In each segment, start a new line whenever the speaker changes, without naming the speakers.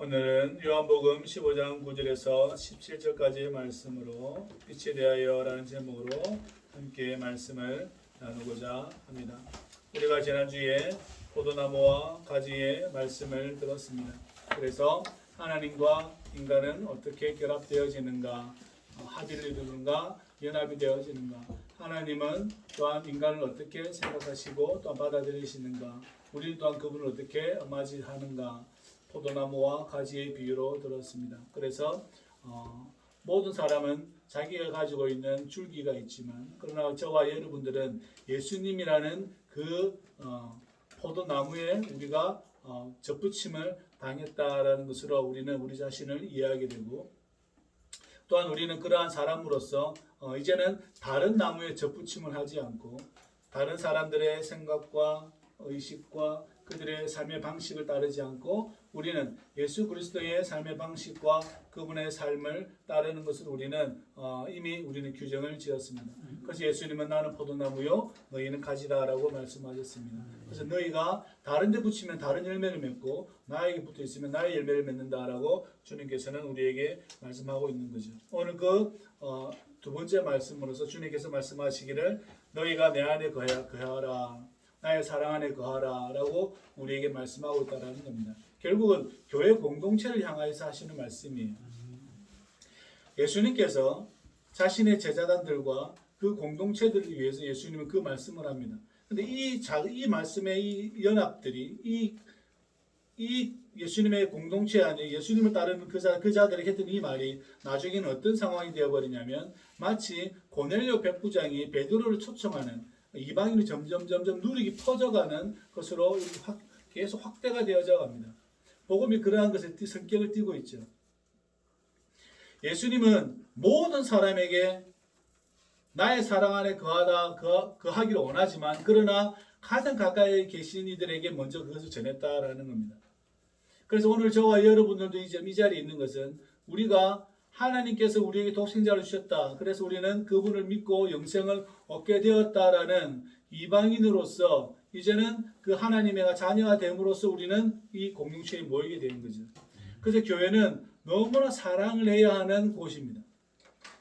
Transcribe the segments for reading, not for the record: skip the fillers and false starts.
오늘은 요한복음 15장 9절에서 17절까지의 말씀으로 빛에 대하여라는 제목으로 함께 말씀을 나누고자 합니다. 우리가 지난주에 포도나무와 가지의 말씀을 들었습니다. 그래서 하나님과 인간은 어떻게 결합되어지는가, 합의를 이루는가, 연합이 되어지는가, 하나님은 또한 인간을 어떻게 생각하시고 또한 받아들이시는가, 우리는 또한 그분을 어떻게 맞이하는가, 포도나무와 가지의 비유로 들었습니다. 그래서 모든 사람은 자기가 가지고 있는 줄기가 있지만, 그러나 저와 여러분들은 예수님이라는 그 포도나무에 우리가 접붙임을 당했다라는 것으로 우리는 우리 자신을 이해하게 되고, 또한 우리는 그러한 사람으로서 이제는 다른 나무에 접붙임을 하지 않고 다른 사람들의 생각과 의식과 그들의 삶의 방식을 따르지 않고 우리는 예수 그리스도의 삶의 방식과 그분의 삶을 따르는 것을 우리는 이미 우리는 규정을 지었습니다. 그래서 예수님은 나는 포도나무요 너희는 가지다라고 말씀하셨습니다. 그래서 너희가 다른 데 붙이면 다른 열매를 맺고 나에게 붙어 있으면 나의 열매를 맺는다라고 주님께서는 우리에게 말씀하고 있는 거죠. 오늘 그 두 번째 말씀으로서 주님께서 말씀하시기를 너희가 내 안에 거하라, 나의 사랑 안에 거하라 라고 우리에게 말씀하고 있다는 겁니다. 결국은 교회 공동체를 향하여서 하시는 말씀이에요. 예수님께서 자신의 제자단들과 그 공동체들을 위해서 예수님은 그 말씀을 합니다. 근데 이 말씀의 이 연합들이 이 예수님의 공동체 안에 예수님을 따르는 그 자들에게 했던 이 말이 나중에는 어떤 상황이 되어버리냐면 마치 고넬료 백부장이 베드로를 초청하는 이방인이 점점 누리기 퍼져가는 것으로 계속 확대가 되어져 갑니다. 복음이 그러한 것의 성격을 띠고 있죠. 예수님은 모든 사람에게 나의 사랑 안에 거하기를 원하지만 그러나 가장 가까이 계신 이들에게 먼저 그것을 전했다라는 겁니다. 그래서 오늘 저와 여러분들도 이 자리에 있는 것은 우리가 하나님께서 우리에게 독생자를 주셨다. 그래서 우리는 그분을 믿고 영생을 얻게 되었다라는 이방인으로서 이제는 그 하나님의 자녀가 됨으로써 우리는 이 공동체에 모이게 되는 거죠. 그래서 교회는 너무나 사랑을 해야 하는 곳입니다.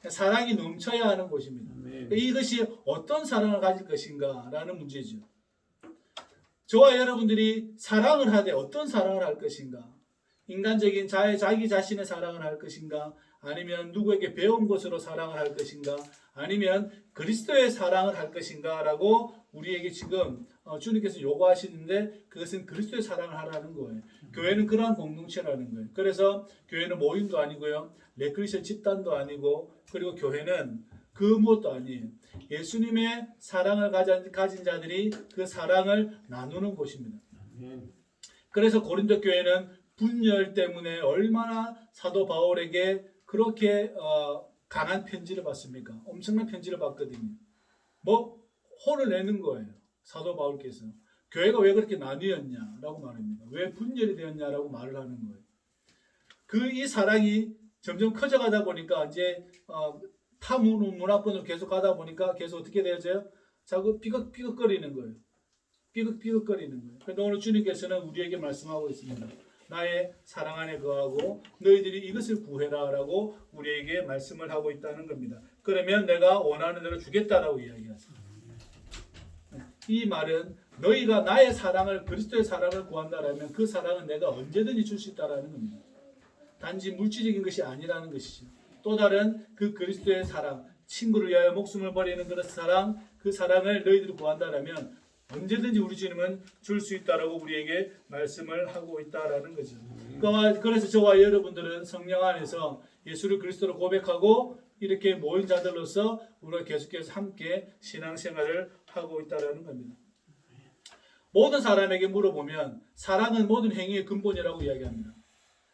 사랑이 넘쳐야 하는 곳입니다. 이것이 어떤 사랑을 가질 것인가라는 문제죠. 저와 여러분들이 사랑을 하되 어떤 사랑을 할 것인가? 인간적인 자기 자신의 사랑을 할 것인가? 아니면 누구에게 배운 것으로 사랑을 할 것인가? 아니면 그리스도의 사랑을 할 것인가? 라고 우리에게 지금 주님께서 요구하시는데 그것은 그리스도의 사랑을 하라는 거예요. 교회는 그러한 공동체라는 거예요. 그래서 교회는 모임도 아니고요. 레크리션 집단도 아니고 그리고 교회는 그 무엇도 아니에요. 예수님의 사랑을 가진 자들이 그 사랑을 나누는 곳입니다. 그래서 고린도 교회는 분열 때문에 얼마나 사도 바울에게 그렇게 강한 편지를 받습니까? 엄청난 편지를 받거든요. 혼을 내는 거예요. 사도 바울께서. 교회가 왜 그렇게 나뉘었냐라고 말합니다. 왜 분열이 되었냐라고 말을 하는 거예요. 이 사랑이 점점 커져가다 보니까 이제 타 문화권으로 계속 가다 보니까 계속 어떻게 되어져요? 자꾸 삐걱삐걱거리는 거예요. 삐걱삐걱거리는 거예요. 그런데 오늘 주님께서는 우리에게 말씀하고 있습니다. 나의 사랑 안에 거하고 너희들이 이것을 구해라 라고 우리에게 말씀을 하고 있다는 겁니다. 그러면 내가 원하는 대로 주겠다라고 이야기하세요. 이 말은 너희가 나의 사랑을 그리스도의 사랑을 구한다라면 그 사랑은 내가 언제든지 줄 수 있다라는 겁니다. 단지 물질적인 것이 아니라는 것이죠. 또 다른 그 그리스도의 사랑, 친구를 위하여 목숨을 버리는 그런 사랑, 그 사랑을 너희들이 구한다라면 언제든지 우리 주님은 줄 수 있다라고 우리에게 말씀을 하고 있다라는 거죠. 그래서 저와 여러분들은 성령 안에서 예수를 그리스도로 고백하고 이렇게 모인 자들로서 우리가 계속해서 함께 신앙생활을 하고 있다라는 겁니다. 모든 사람에게 물어보면 사랑은 모든 행위의 근본이라고 이야기합니다.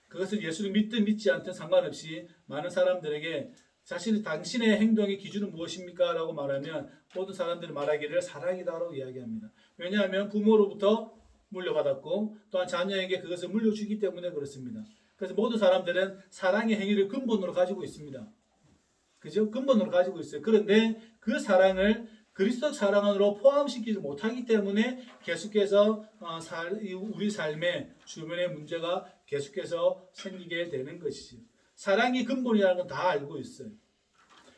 그것을 예수를 믿든 믿지 않든 상관없이 많은 사람들에게 당신의 행동의 기준은 무엇입니까? 라고 말하면 모든 사람들이 말하기를 사랑이다라고 이야기합니다. 왜냐하면 부모로부터 물려받았고 또한 자녀에게 그것을 물려주기 때문에 그렇습니다. 그래서 모든 사람들은 사랑의 행위를 근본으로 가지고 있습니다. 그죠? 근본으로 가지고 있어요. 그런데 그 사랑을 그리스도 사랑 안으로 포함시키지 못하기 때문에 계속해서 우리 삶의 주변의 문제가 계속해서 생기게 되는 것이죠. 사랑이 근본이라는 건 다 알고 있어요.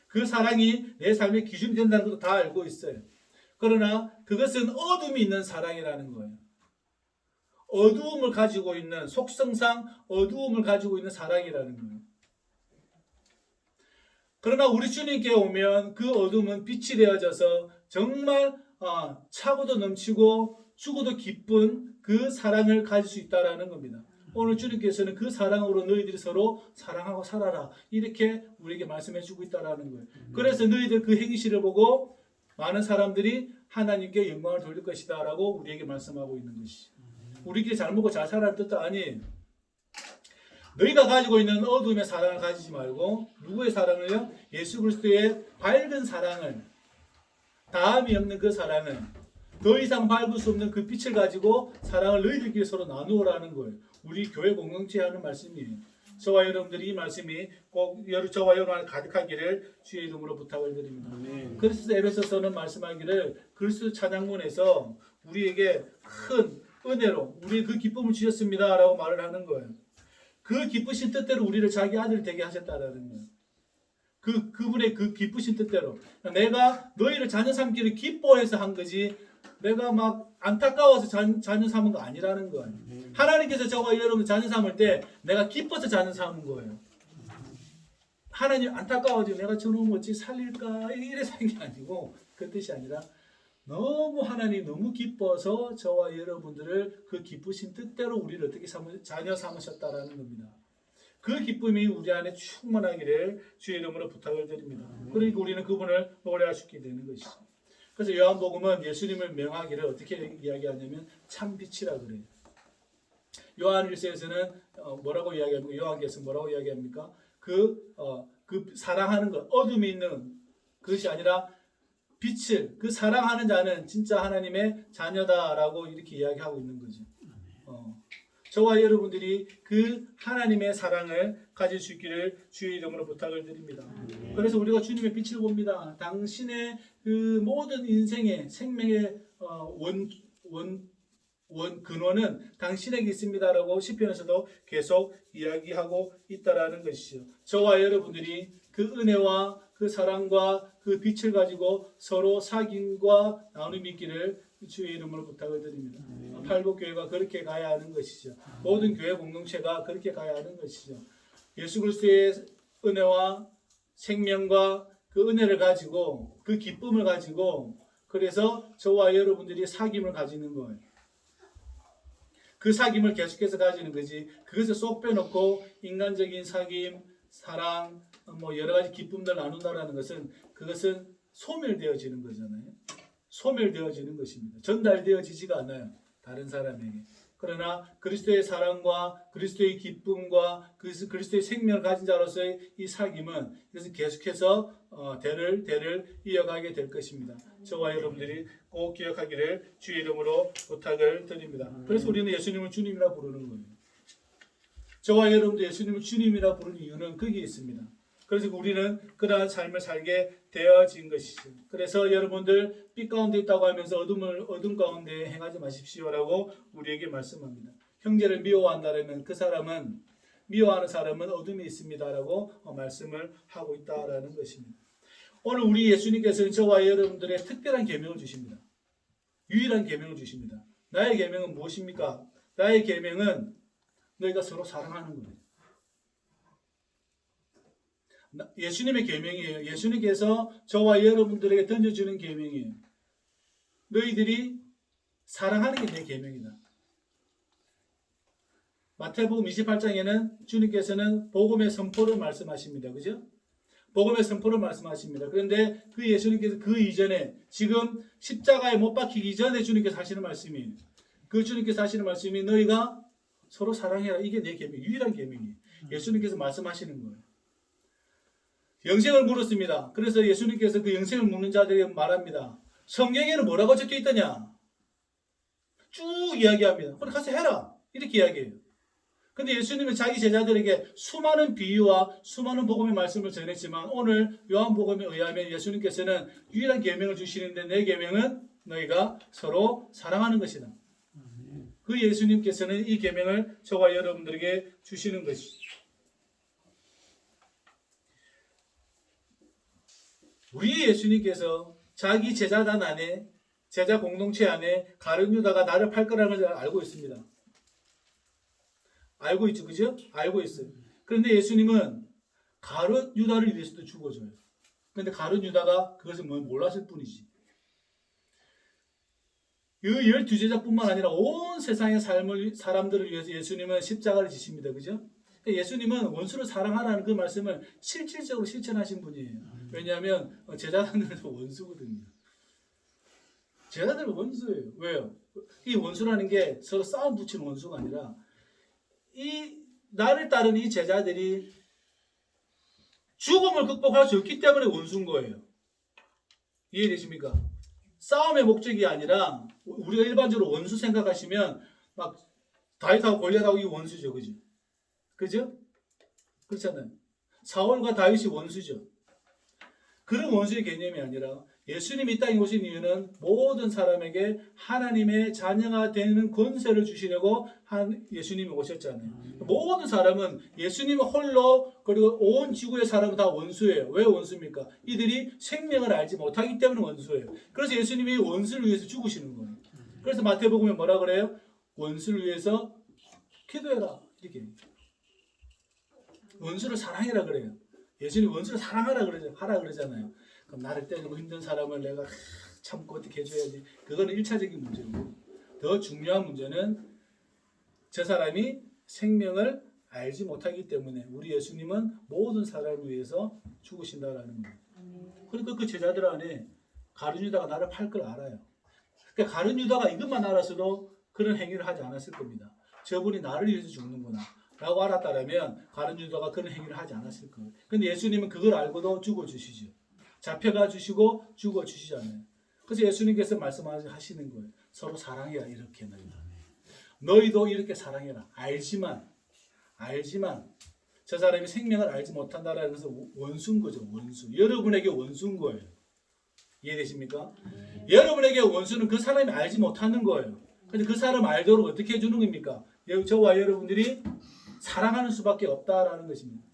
그 사랑이 내 삶의 기준이 된다는 것도 다 알고 있어요. 그러나 그것은 어둠이 있는 사랑이라는 거예요. 어두움을 가지고 있는, 속성상 어두움을 가지고 있는 사랑이라는 거예요. 그러나 우리 주님께 오면 그 어둠은 빛이 되어져서 정말 차고도 넘치고 죽어도 기쁜 그 사랑을 가질 수 있다는 겁니다. 오늘 주님께서는 그 사랑으로 너희들이 서로 사랑하고 살아라, 이렇게 우리에게 말씀해 주고 있다는 거예요. 그래서 너희들 그 행실을 보고 많은 사람들이 하나님께 영광을 돌릴 것이다 라고 우리에게 말씀하고 있는 것이죠. 우리끼리 잘 먹고 잘 살아라는 뜻도 아니에요. 너희가 가지고 있는 어둠의 사랑을 가지지 말고 누구의 사랑을요? 예수 그리스도의 밝은 사랑을, 다함이 없는 그 사랑을, 더 이상 밟을 수 없는 그 빛을 가지고 사랑을 너희들끼리 서로 나누어라는 거예요. 우리 교회 공동체에 하는 말씀이에요. 저와 여러분들이 이 말씀이 꼭 저와 여러분 안에 가득하기를 주의 이름으로 부탁을 드립니다. 그래서 에베소서는 말씀하기를 그리스도 찬양문에서 우리에게 큰 은혜로 우리 그 기쁨을 주셨습니다 라고 말을 하는 거예요. 그 기쁘신 뜻대로 우리를 자기 아들 되게 하셨다라는 거예요. 그분의 그 기쁘신 뜻대로 내가 너희를 자녀 삼기를 기뻐해서 한 거지 내가 막 안타까워서 자녀 삼은 거 아니라는 거예요. 하나님께서 저와 여러분 자녀 삼을 때 내가 기뻐서 자녀 삼은 거예요. 하나님 안타까워지고 내가 저놈 어찌 살릴까 이래서 한 게 아니고 그 뜻이 아니라 너무 하나님 너무 기뻐서 저와 여러분들을 그 기쁘신 뜻대로 우리를 어떻게 자녀 삼으셨다라는 겁니다. 그 기쁨이 우리 안에 충만하기를 주의 이름으로 부탁을 드립니다. 그러니까 우리는 그분을 노래할 수 있게 되는 것이죠. 그래서 요한복음은 예수님을 명하기를 어떻게 이야기하냐면 참빛이라 그래요. 요한 1서에서는 뭐라고 이야기합니까? 요한께서 뭐라고 이야기합니까? 그 사랑하는 것, 어둠이 있는 그것이 아니라 빛을, 그 사랑하는 자는 진짜 하나님의 자녀다라고 이렇게 이야기하고 있는 거죠. 저와 여러분들이 그 하나님의 사랑을 가질 수 있기를 주의 이름으로 부탁을 드립니다. 그래서 우리가 주님의 빛을 봅니다. 당신의 그 모든 인생의 생명의 근원은 당신에게 있습니다라고 시편에서도 계속 이야기하고 있다라는 것이죠. 저와 여러분들이 그 은혜와 그 사랑과 그 빛을 가지고 서로 사귐과 나눔이 있기를 주의 이름으로 부탁을 드립니다. 팔복교회가 그렇게 가야 하는 것이죠. 모든 교회 공동체가 그렇게 가야 하는 것이죠. 예수 그리스도의 은혜와 생명과 그 은혜를 가지고 그 기쁨을 가지고 그래서 저와 여러분들이 사귐을 가지는 거예요. 그 사귐을 계속해서 가지는 거지. 그것을 쏙 빼놓고 인간적인 사귐, 사랑, 여러 가지 기쁨들 나눈다라는 것은 그것은 소멸되어지는 거잖아요. 소멸되어지는 것입니다. 전달되어지지가 않아요. 다른 사람에게. 그러나 그리스도의 사랑과 그리스도의 기쁨과 그리스도의 생명을 가진 자로서의 이 사귐은 그래서 계속해서 대를 이어가게 될 것입니다. 저와 여러분들이 꼭 기억하기를 주의 이름으로 부탁을 드립니다. 그래서 우리는 예수님을 주님이라 부르는 거예요. 저와 여러분들 예수님을 주님이라 부르는 이유는 거기에 있습니다. 그래서 우리는 그러한 삶을 살게 되어진 것이죠. 그래서 여러분들 빛 가운데 있다고 하면서 어둠 가운데 행하지 마십시오라고 우리에게 말씀합니다. 형제를 미워한다면 그 사람은 미워하는 사람은 어둠에 있습니다라고 말씀을 하고 있다라는 것입니다. 오늘 우리 예수님께서는 저와 여러분들의 특별한 계명을 주십니다. 유일한 계명을 주십니다. 나의 계명은 무엇입니까? 나의 계명은 너희가 서로 사랑하는 거예요. 예수님의 계명이에요. 예수님께서 저와 여러분들에게 던져주는 계명이에요. 너희들이 사랑하는 게 내 계명이다. 마태복음 28장에는 주님께서는 복음의 선포를 말씀하십니다. 그죠? 복음의 선포를 말씀하십니다. 그런데 그 예수님께서 그 이전에 지금 십자가에 못 박히기 전에 주님께서 하시는 말씀이에요. 그 주님께서 하시는 말씀이 너희가 서로 사랑해라. 이게 내 계명, 유일한 계명이에요. 예수님께서 말씀하시는 거예요. 영생을 물었습니다. 그래서 예수님께서 그 영생을 묻는 자들에게 말합니다. 성경에는 뭐라고 적혀 있더냐? 쭉 이야기합니다. 그래 가서 해라. 이렇게 이야기해요. 근데 예수님은 자기 제자들에게 수많은 비유와 수많은 복음의 말씀을 전했지만 오늘 요한복음에 의하면 예수님께서는 유일한 계명을 주시는데 내 계명은 너희가 서로 사랑하는 것이다. 그 예수님께서는 이 계명을 저와 여러분들에게 주시는 것이죠. 우리 예수님께서 자기 제자단 안에 제자 공동체 안에 가룟 유다가 나를 팔 거라는 걸 알고 있습니다. 알고 있죠, 그죠? 알고 있어요. 그런데 예수님은 가룟 유다를 위해서도 죽어줘요. 그런데 가룟 유다가 그것을 몰랐을 뿐이지. 이 12제자뿐만 아니라 온 세상의 사람들을 위해서 예수님은 십자가를 지십니다. 그죠? 예수님은 원수를 사랑하라는 그 말씀을 실질적으로 실천하신 분이에요. 왜냐하면 제자들도 원수거든요. 제자들은 원수예요. 왜요? 이 원수라는 게 서로 싸움 붙이는 원수가 아니라 이 나를 따르는 이 제자들이 죽음을 극복할 수 없기 때문에 원수인 거예요. 이해되십니까? 싸움의 목적이 아니라 우리가 일반적으로 원수 생각하시면 막 다윗하고 골리앗하고 이 원수죠. 그죠? 그죠? 그렇잖아요. 사울과 다윗이 원수죠. 그런 원수의 개념이 아니라 예수님이 이 땅에 오신 이유는 모든 사람에게 하나님의 자녀가 되는 권세를 주시려고 예수님이 오셨잖아요. 모든 사람은 예수님 홀로 그리고 온 지구의 사람은 다 원수예요. 왜 원수입니까? 이들이 생명을 알지 못하기 때문에 원수예요. 그래서 예수님이 원수를 위해서 죽으시는 거예요. 그래서 마태복음에 뭐라 그래요? 원수를 위해서 기도해라. 이렇게. 원수를 사랑해라 그래요. 예수님 원수를 사랑하라 그러잖아요. 그럼 나를 때리고 힘든 사람을 내가 참고 어떻게 해줘야지. 그거는 1차적인 문제고 더 중요한 문제는 저 사람이 생명을 알지 못하기 때문에 우리 예수님은 모든 사람을 위해서 죽으신다라는 거예요. 그러니까 그 제자들 안에 가룟 유다가 나를 팔 걸 알아요. 그러니까 가룟 유다가 이것만 알았어도 그런 행위를 하지 않았을 겁니다. 저분이 나를 위해서 죽는구나 라고 알았다면 가룟 유다가 그런 행위를 하지 않았을 거예요. 근데 예수님은 그걸 알고도 죽어주시죠. 잡혀가 주시고 죽어주시잖아요. 그래서 예수님께서 말씀하시는 거예요. 서로 사랑해라 이렇게 너희도 이렇게 사랑해라. 알지만 저 사람이 생명을 알지 못한다라는 것은 원수인 거죠. 원수. 여러분에게 원수인 거예요. 이해되십니까? 여러분에게 원수는 그 사람이 알지 못하는 거예요. 근데 그 사람 알도록 어떻게 해주는 겁니까? 저와 여러분들이 사랑하는 수밖에 없다라는 것입니다.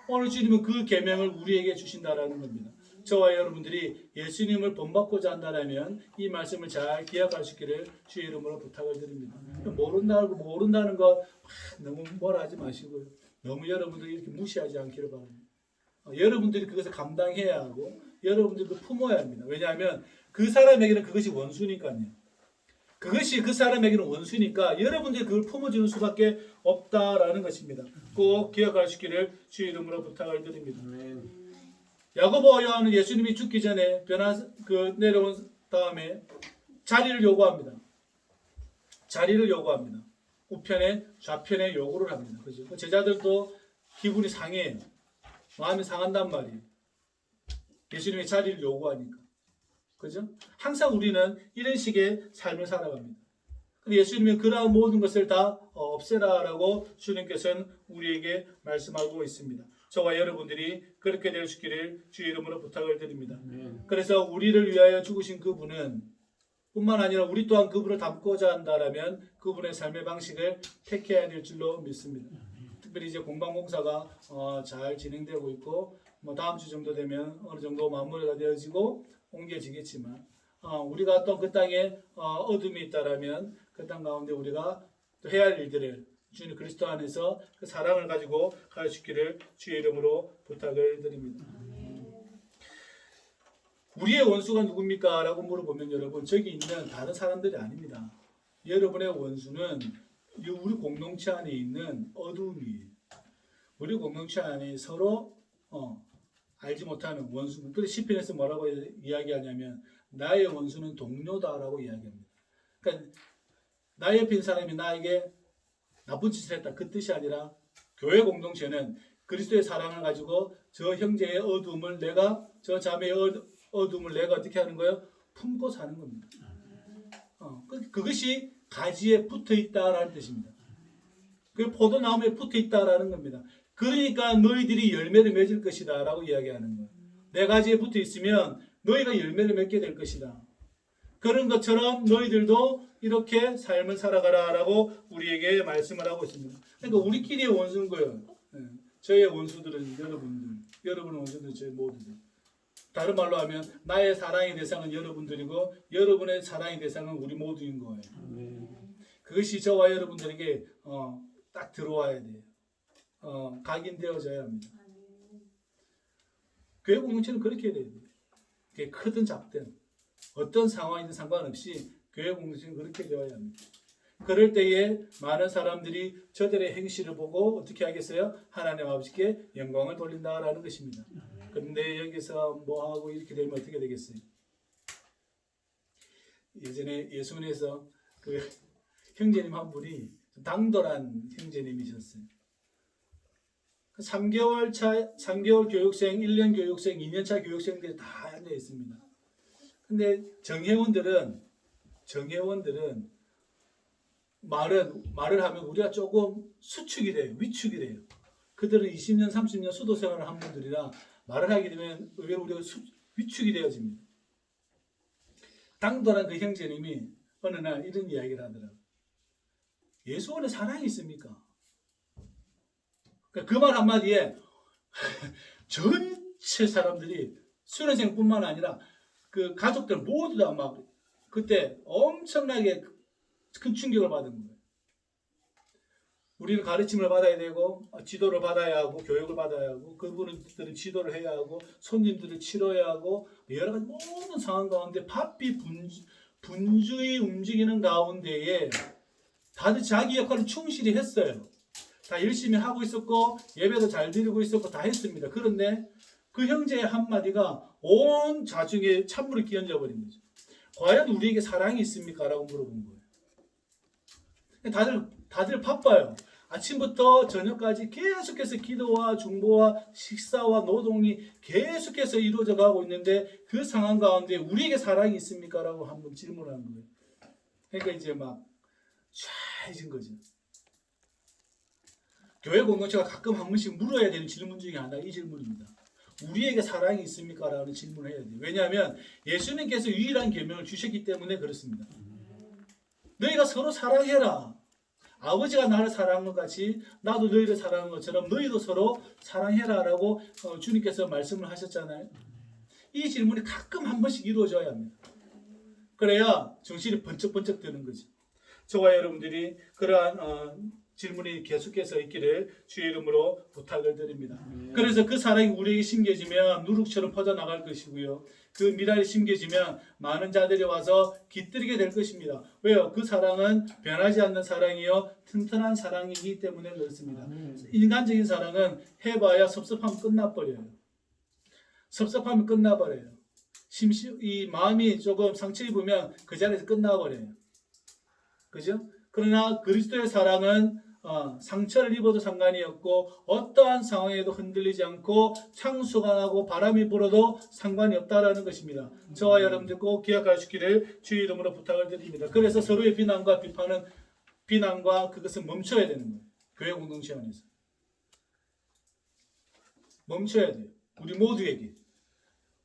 오늘 주님은 그 계명을 우리에게 주신다라는 겁니다. 저와 여러분들이 예수님을 본받고자 한다면 이 말씀을 잘 기억할 수 있기를 주의 이름으로 부탁을 드립니다. 모른다는 거 너무 뭐라 하지 마시고요. 너무 여러분들이 이렇게 무시하지 않기를 바랍니다. 여러분들이 그것을 감당해야 하고 여러분들이 그 품어야 합니다. 왜냐하면 그 사람에게는 그것이 원수니까요. 그것이 그 사람에게는 원수니까 여러분들이 그걸 품어주는 수밖에 없다라는 것입니다. 꼭 기억할 수 있기를 주의 이름으로 부탁을 드립니다. 야고보와 요한은 예수님이 죽기 전에 내려온 다음에 자리를 요구합니다. 우편에 좌편에 요구를 합니다. 그죠? 제자들도 기분이 상해요. 마음이 상한단 말이에요. 예수님의 자리를 요구하니까. 그죠? 항상 우리는 이런 식의 삶을 살아갑니다. 근데 예수님은 그러한 모든 것을 다 없애라라고 주님께서는 우리에게 말씀하고 있습니다. 저와 여러분들이 그렇게 될 수 있기를 주의 이름으로 부탁을 드립니다. 그래서 우리를 위하여 죽으신 그분은 뿐만 아니라 우리 또한 그분을 닮고자 한다라면 그분의 삶의 방식을 택해야 될 줄로 믿습니다. 특별히 이제 공방공사가 잘 진행되고 있고 다음 주 정도 되면 어느 정도 마무리가 되어지고 옮겨지겠지만 우리가 어떤 그 땅에 어둠이 있다라면 그 땅 가운데 우리가 또 해야 할 일들을 주님 그리스도 안에서 그 사랑을 가지고 갈 수 있기를 주의 이름으로 부탁을 드립니다. 우리의 원수가 누굽니까? 라고 물어보면 여러분 저기 있는 다른 사람들이 아닙니다. 여러분의 원수는 우리 공동체 안에 있는 어둠이에요. 우리 공동체 안에 서로 알지 못하는 원수는 그래서 시편에서 뭐라고 이야기하냐면 나의 원수는 동료다라고 이야기합니다. 그러니까 나 옆에 있는 사람이 나에게 나쁜 짓을 했다 그 뜻이 아니라 교회 공동체는 그리스도의 사랑을 가지고 저 형제의 어둠을 저 자매의 어둠을 내가 어떻게 하는 거예요? 품고 사는 겁니다. 그것이 가지에 붙어 있다라는 뜻입니다. 그 포도나무에 붙어 있다라는 겁니다. 그러니까 너희들이 열매를 맺을 것이다 라고 이야기하는 거예요. 네 가지에 붙어 있으면 너희가 열매를 맺게 될 것이다. 그런 것처럼 너희들도 이렇게 삶을 살아가라 라고 우리에게 말씀을 하고 있습니다. 그러니까 우리끼리의 원수인 거예요. 저의 원수들은 여러분들, 여러분의 원수들은 저희 모두들. 다른 말로 하면 나의 사랑의 대상은 여러분들이고 여러분의 사랑의 대상은 우리 모두인 거예요. 그것이 저와 여러분들에게 딱 들어와야 돼요. 각인되어져야 합니다. 교회 공동체는 그렇게 돼야 돼요. 그게 크든 작든 어떤 상황이든 상관없이 교회 공동체는 그렇게 되어야 합니다. 그럴 때에 많은 사람들이 저들의 행실을 보고 어떻게 하겠어요? 하나님 아버지께 영광을 돌린다라는 것입니다. 그런데 여기서 뭐하고 이렇게 되면 어떻게 되겠어요? 예전에 예수님에서 그 형제님 한 분이 당돌한 형제님이셨어요. 3개월 교육생, 1년 교육생, 2년차 교육생들이 다 앉아 있습니다. 근데 정회원들은 말을 하면 우리가 조금 수축이 돼요. 위축이 돼요. 그들은 20년, 30년 수도 생활을 한 분들이라 말을 하게 되면 의외로 우리가 위축이 되어집니다. 당돌한 그 형제님이 어느 날 이런 이야기를 하더라고요. 예수 안에 사랑이 있습니까? 그 말 한마디에 전체 사람들이 수련생뿐만 아니라 그 가족들 모두 다 막 그때 엄청나게 큰 충격을 받은 거예요. 우리는 가르침을 받아야 되고 지도를 받아야 하고 교육을 받아야 하고 그분들은 지도를 해야 하고 손님들을 치러야 하고 여러 가지 모든 상황 가운데 바삐 분주히 움직이는 가운데에 다들 자기 역할을 충실히 했어요. 다 열심히 하고 있었고 예배도 잘 드리고 있었고 다 했습니다. 그런데 그 형제의 한마디가 온 자중에 찬물을 끼얹어 버린 거죠. 과연 우리에게 사랑이 있습니까? 라고 물어본 거예요. 다들 바빠요. 아침부터 저녁까지 계속해서 기도와 중보와 식사와 노동이 계속해서 이루어져 가고 있는데 그 상황 가운데 우리에게 사랑이 있습니까? 라고 한번 질문한 거예요. 그러니까 이제 막 샤해진 거죠. 교회 공동체가 가끔 한 번씩 물어야 되는 질문 중에 하나가 이 질문입니다. 우리에게 사랑이 있습니까? 라는 질문을 해야 돼요. 왜냐하면 예수님께서 유일한 계명을 주셨기 때문에 그렇습니다. 너희가 서로 사랑해라. 아버지가 나를 사랑한 것 같이 나도 너희를 사랑한 것처럼 너희도 서로 사랑해라 라고 주님께서 말씀을 하셨잖아요. 이 질문이 가끔 한 번씩 이루어져야 합니다. 그래야 정신이 번쩍번쩍 드는 거죠. 저와 여러분들이 그러한 질문이 계속해서 있기를 주의 이름으로 부탁을 드립니다. 그래서 그 사랑이 우리에게 심겨지면 누룩처럼 퍼져나갈 것이고요. 그 미랄이 심겨지면 많은 자들이 와서 깃들이게 될 것입니다. 왜요? 그 사랑은 변하지 않는 사랑이요 튼튼한 사랑이기 때문에 그렇습니다. 인간적인 사랑은 해봐야 섭섭하면 끝나버려요. 섭섭하면 끝나버려요. 이 마음이 조금 상처 입으면 그 자리에서 끝나버려요. 그죠? 그러나 그리스도의 사랑은 상처를 입어도 상관이 없고 어떠한 상황에도 흔들리지 않고 창수가 나고 바람이 불어도 상관이 없다라는 것입니다. 저와 여러분들 꼭 기억하시기를 주의 이름으로 부탁을 드립니다. 그래서 서로의 비난과 그것은 멈춰야 되는 거예요. 교회 공동체 안에서 멈춰야 돼요.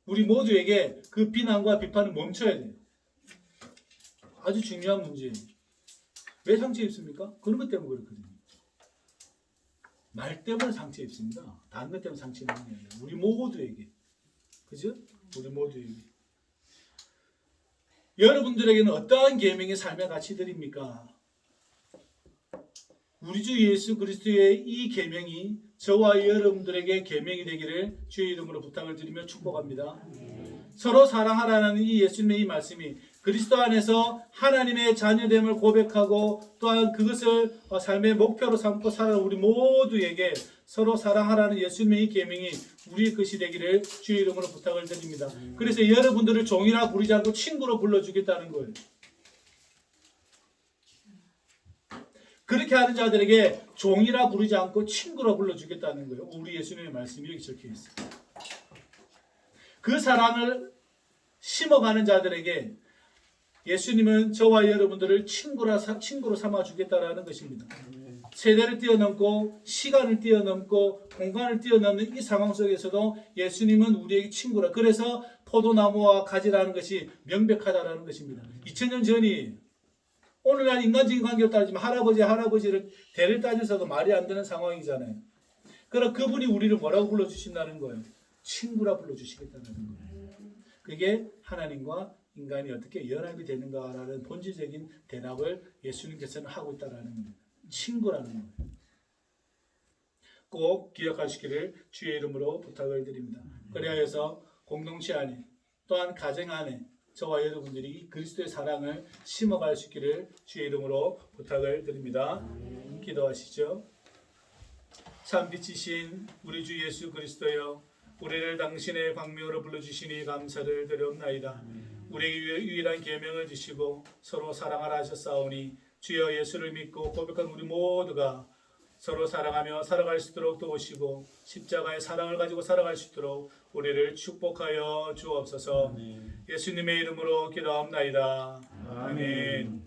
우리 모두에게 그 비난과 비판을 멈춰야 돼요. 아주 중요한 문제예요. 왜 상처 입습니까? 그런 것 때문에 그렇거든요. 말 때문에 상처 입습니다. 다른 것 때문에 상처 입는 게 아니라 우리 모두에게. 그죠? 우리 모두에게. 여러분들에게는 어떠한 계명이 삶의 가치들입니까? 우리 주 예수 그리스도의 이 계명이 저와 여러분들에게 계명이 되기를 주의 이름으로 부탁을 드리며 축복합니다. 서로 사랑하라는 이 예수님의 이 말씀이 그리스도 안에서 하나님의 자녀됨을 고백하고 또한 그것을 삶의 목표로 삼고 살아가는 우리 모두에게 서로 사랑하라는 예수님의 이 계명이 우리의 것이 되기를 주의 이름으로 부탁을 드립니다. 그래서 여러분들을 종이라 부르지 않고 친구로 불러주겠다는 거예요. 그렇게 하는 자들에게 종이라 부르지 않고 친구로 불러주겠다는 거예요. 우리 예수님의 말씀이 여기 적혀 있어요. 그 사랑을 심어가는 자들에게 예수님은 저와 여러분들을 친구로 삼아주겠다라는 것입니다. 세대를 뛰어넘고 시간을 뛰어넘고 공간을 뛰어넘는 이 상황 속에서도 예수님은 우리에게 친구라. 그래서 포도나무와 가지라는 것이 명백하다라는 것입니다. 2000년 전이 오늘날 인간적인 관계로 따지면 할아버지를 대를 따져서도 말이 안 되는 상황이잖아요. 그러나 그분이 우리를 뭐라고 불러주신다는 거예요? 친구라 불러주시겠다는 거예요. 그게 하나님과 인간이 어떻게 연합이 되는가라는 본질적인 대답을 예수님께서는 하고 있다는 겁니다. 친구라는 거예요. 꼭 기억하시기를 주의 이름으로 부탁을 드립니다. 그리하여서 공동체 안에 또한 가정 안에 저와 여러분들이 그리스도의 사랑을 심어갈 수 있기를 주의 이름으로 부탁을 드립니다. 기도하시죠. 참 빛이신 우리 주 예수 그리스도여, 우리를 당신의 광명으로 불러주시니 감사를 드리옵나이다. 우리에게 유일한 계명을 주시고 서로 사랑하라 하셨사오니 주여 예수를 믿고 고백한 우리 모두가 서로 사랑하며 살아갈 수 있도록 도우시고 십자가의 사랑을 가지고 살아갈 수 있도록 우리를 축복하여 주옵소서. 예수님의 이름으로 기도합나이다. 아멘.